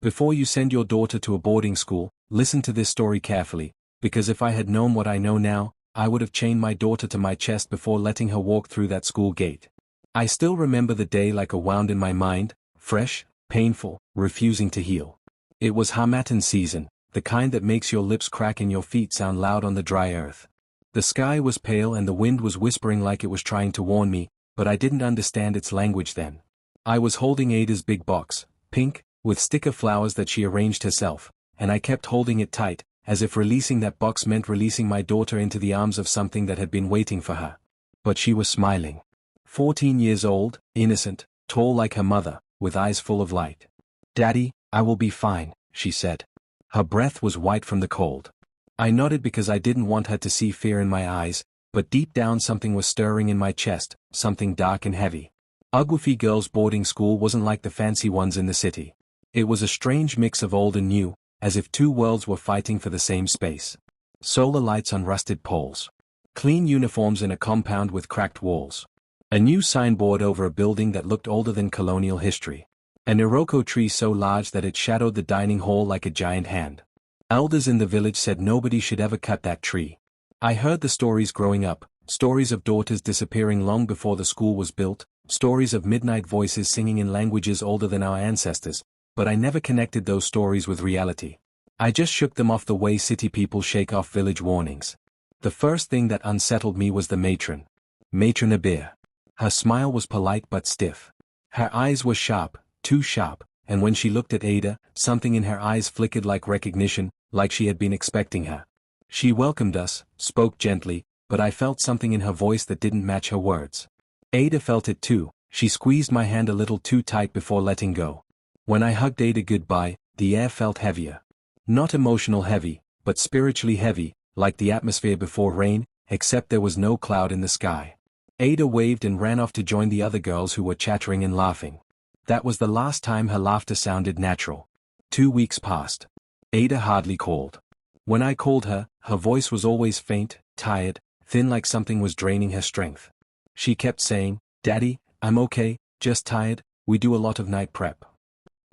Before you send your daughter to a boarding school, listen to this story carefully, because if I had known what I know now, I would have chained my daughter to my chest before letting her walk through that school gate. I still remember the day like a wound in my mind, fresh, painful, refusing to heal. It was Harmattan season, the kind that makes your lips crack and your feet sound loud on the dry earth. The sky was pale and the wind was whispering like it was trying to warn me, but I didn't understand its language then. I was holding Ada's big box, pink, with sticker flowers that she arranged herself, and I kept holding it tight, as if releasing that box meant releasing my daughter into the arms of something that had been waiting for her. But she was smiling. 14 years old, innocent, tall like her mother, with eyes full of light. "Daddy, I will be fine," she said. Her breath was white from the cold. I nodded because I didn't want her to see fear in my eyes, but deep down something was stirring in my chest, something dark and heavy. Ogwufi Girls' Boarding School wasn't like the fancy ones in the city. It was a strange mix of old and new, as if two worlds were fighting for the same space. Solar lights on rusted poles. Clean uniforms in a compound with cracked walls. A new signboard over a building that looked older than colonial history. An iroko tree so large that it shadowed the dining hall like a giant hand. Elders in the village said nobody should ever cut that tree. I heard the stories growing up, stories of daughters disappearing long before the school was built, stories of midnight voices singing in languages older than our ancestors, but I never connected those stories with reality. I just shook them off the way city people shake off village warnings. The first thing that unsettled me was the matron. Matron Abir. Her smile was polite but stiff. Her eyes were sharp, too sharp, and when she looked at Ada, something in her eyes flickered like recognition, like she had been expecting her. She welcomed us, spoke gently, but I felt something in her voice that didn't match her words. Ada felt it too. She squeezed my hand a little too tight before letting go. When I hugged Ada goodbye, the air felt heavier. Not emotional heavy, but spiritually heavy, like the atmosphere before rain, except there was no cloud in the sky. Ada waved and ran off to join the other girls who were chattering and laughing. That was the last time her laughter sounded natural. 2 weeks passed. Ada hardly called. When I called her, her voice was always faint, tired, thin like something was draining her strength. She kept saying, "Daddy, I'm okay, just tired, we do a lot of night prep."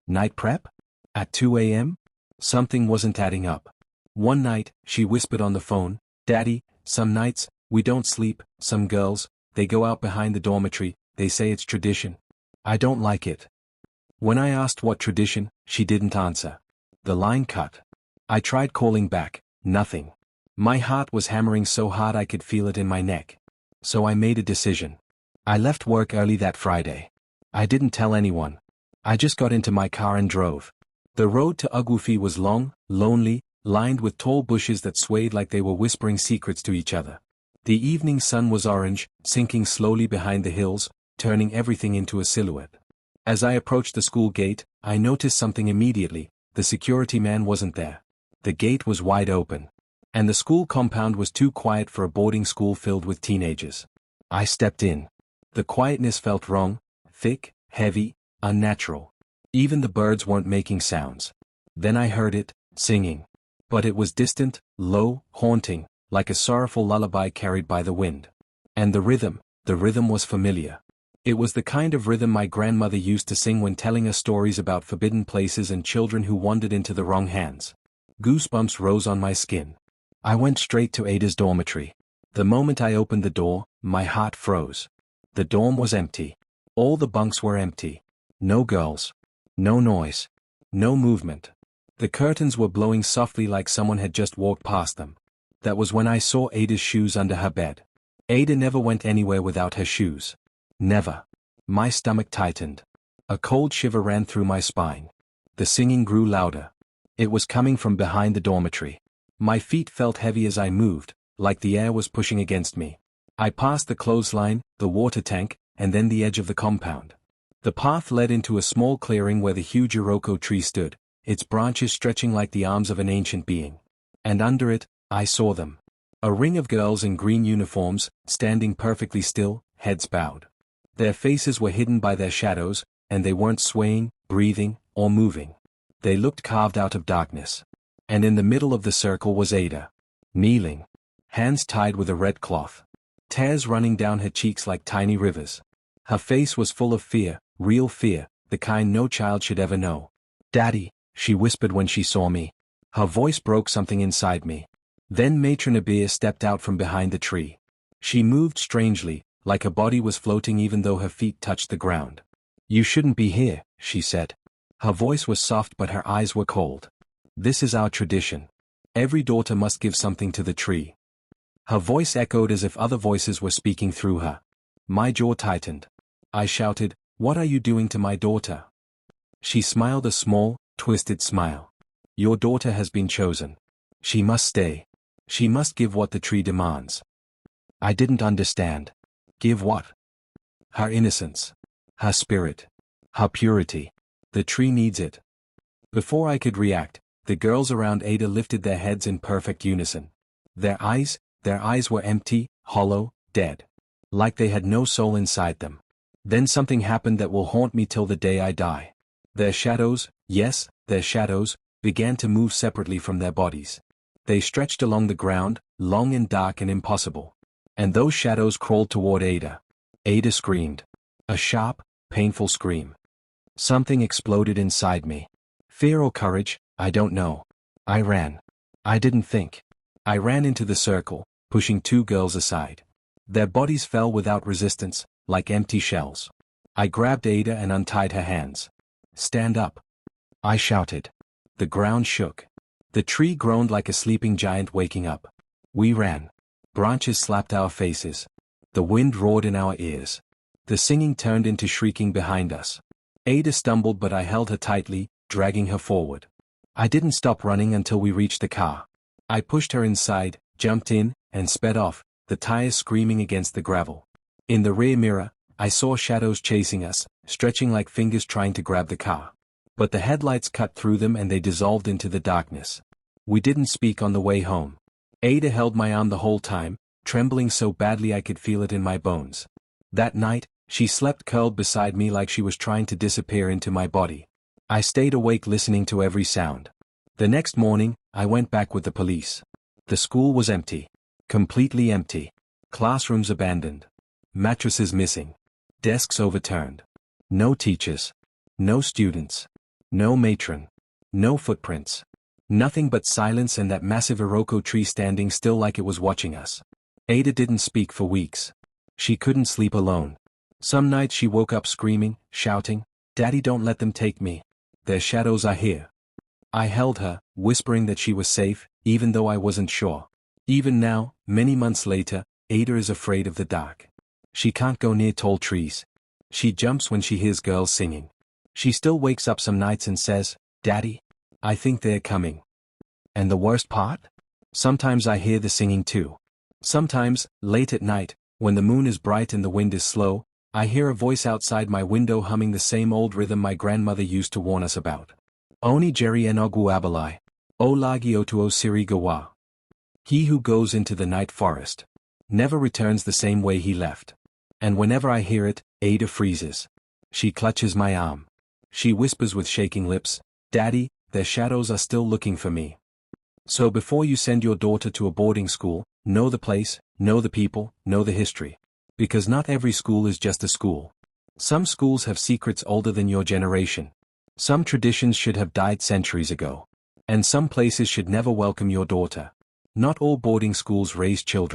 Night prep? At 2 a.m.? Something wasn't adding up. One night, she whispered on the phone, "Daddy, some nights, we don't sleep, some girls, they go out behind the dormitory, they say it's tradition. I don't like it." When I asked what tradition, she didn't answer. The line cut. I tried calling back, nothing. My heart was hammering so hard I could feel it in my neck. So I made a decision. I left work early that Friday. I didn't tell anyone. I just got into my car and drove. The road to Ogwufi was long, lonely, lined with tall bushes that swayed like they were whispering secrets to each other. The evening sun was orange, sinking slowly behind the hills, turning everything into a silhouette. As I approached the school gate, I noticed something immediately. The security man wasn't there. The gate was wide open. And the school compound was too quiet for a boarding school filled with teenagers. I stepped in. The quietness felt wrong, thick, heavy, unnatural. Even the birds weren't making sounds. Then I heard it, singing. But it was distant, low, haunting, like a sorrowful lullaby carried by the wind. And the rhythm was familiar. It was the kind of rhythm my grandmother used to sing when telling us stories about forbidden places and children who wandered into the wrong hands. Goosebumps rose on my skin. I went straight to Ada's dormitory. The moment I opened the door, my heart froze. The dorm was empty. All the bunks were empty. No girls. No noise. No movement. The curtains were blowing softly like someone had just walked past them. That was when I saw Ada's shoes under her bed. Ada never went anywhere without her shoes. Never. My stomach tightened. A cold shiver ran through my spine. The singing grew louder. It was coming from behind the dormitory. My feet felt heavy as I moved, like the air was pushing against me. I passed the clothesline, the water tank, and then the edge of the compound. The path led into a small clearing where the huge iroko tree stood, its branches stretching like the arms of an ancient being. And under it, I saw them. A ring of girls in green uniforms, standing perfectly still, heads bowed. Their faces were hidden by their shadows, and they weren't swaying, breathing, or moving. They looked carved out of darkness. And in the middle of the circle was Ada. Kneeling. Hands tied with a red cloth. Tears running down her cheeks like tiny rivers. Her face was full of fear, real fear, the kind no child should ever know. "Daddy," she whispered when she saw me. Her voice broke something inside me. Then Matron Abir stepped out from behind the tree. She moved strangely, like her body was floating even though her feet touched the ground. "You shouldn't be here," she said. Her voice was soft but her eyes were cold. "This is our tradition. Every daughter must give something to the tree." Her voice echoed as if other voices were speaking through her. My jaw tightened. I shouted, "What are you doing to my daughter?" She smiled a small, twisted smile. "Your daughter has been chosen. She must stay. She must give what the tree demands." I didn't understand. Give what? Her innocence. Her spirit. Her purity. The tree needs it. Before I could react, the girls around Ada lifted their heads in perfect unison. Their eyes were empty, hollow, dead. Like they had no soul inside them. Then something happened that will haunt me till the day I die. Their shadows, yes, their shadows, began to move separately from their bodies. They stretched along the ground, long and dark and impossible. And those shadows crawled toward Ada. Ada screamed. A sharp, painful scream. Something exploded inside me. Fear or courage, I don't know. I ran. I didn't think. I ran into the circle, pushing two girls aside. Their bodies fell without resistance, like empty shells. I grabbed Ada and untied her hands. "Stand up," I shouted. The ground shook. The tree groaned like a sleeping giant waking up. We ran. Branches slapped our faces. The wind roared in our ears. The singing turned into shrieking behind us. Ada stumbled but I held her tightly, dragging her forward. I didn't stop running until we reached the car. I pushed her inside, jumped in, and sped off, the tires screaming against the gravel. In the rear mirror, I saw shadows chasing us, stretching like fingers trying to grab the car. But the headlights cut through them and they dissolved into the darkness. We didn't speak on the way home. Ada held my arm the whole time, trembling so badly I could feel it in my bones. That night, she slept curled beside me like she was trying to disappear into my body. I stayed awake listening to every sound. The next morning, I went back with the police. The school was empty. Completely empty. Classrooms abandoned. Mattresses missing. Desks overturned. No teachers. No students. No matron. No footprints. Nothing but silence and that massive Iroko tree standing still like it was watching us. Ada didn't speak for weeks. She couldn't sleep alone. Some nights she woke up screaming, shouting, "Daddy, don't let them take me. Their shadows are here." I held her, whispering that she was safe, even though I wasn't sure. Even now, many months later, Ada is afraid of the dark. She can't go near tall trees. She jumps when she hears girls singing. She still wakes up some nights and says, "Daddy, I think they're coming." And the worst part? Sometimes I hear the singing too. Sometimes, late at night, when the moon is bright and the wind is slow, I hear a voice outside my window humming the same old rhythm my grandmother used to warn us about. Oni Jerry enogu abalai. O lagi otuo siri gawa. He who goes into the night forest never returns the same way he left. And whenever I hear it, Ada freezes. She clutches my arm. She whispers with shaking lips, "Daddy, their shadows are still looking for me." So before you send your daughter to a boarding school, know the place, know the people, know the history. Because not every school is just a school. Some schools have secrets older than your generation. Some traditions should have died centuries ago. And some places should never welcome your daughter. Not all boarding schools raise children.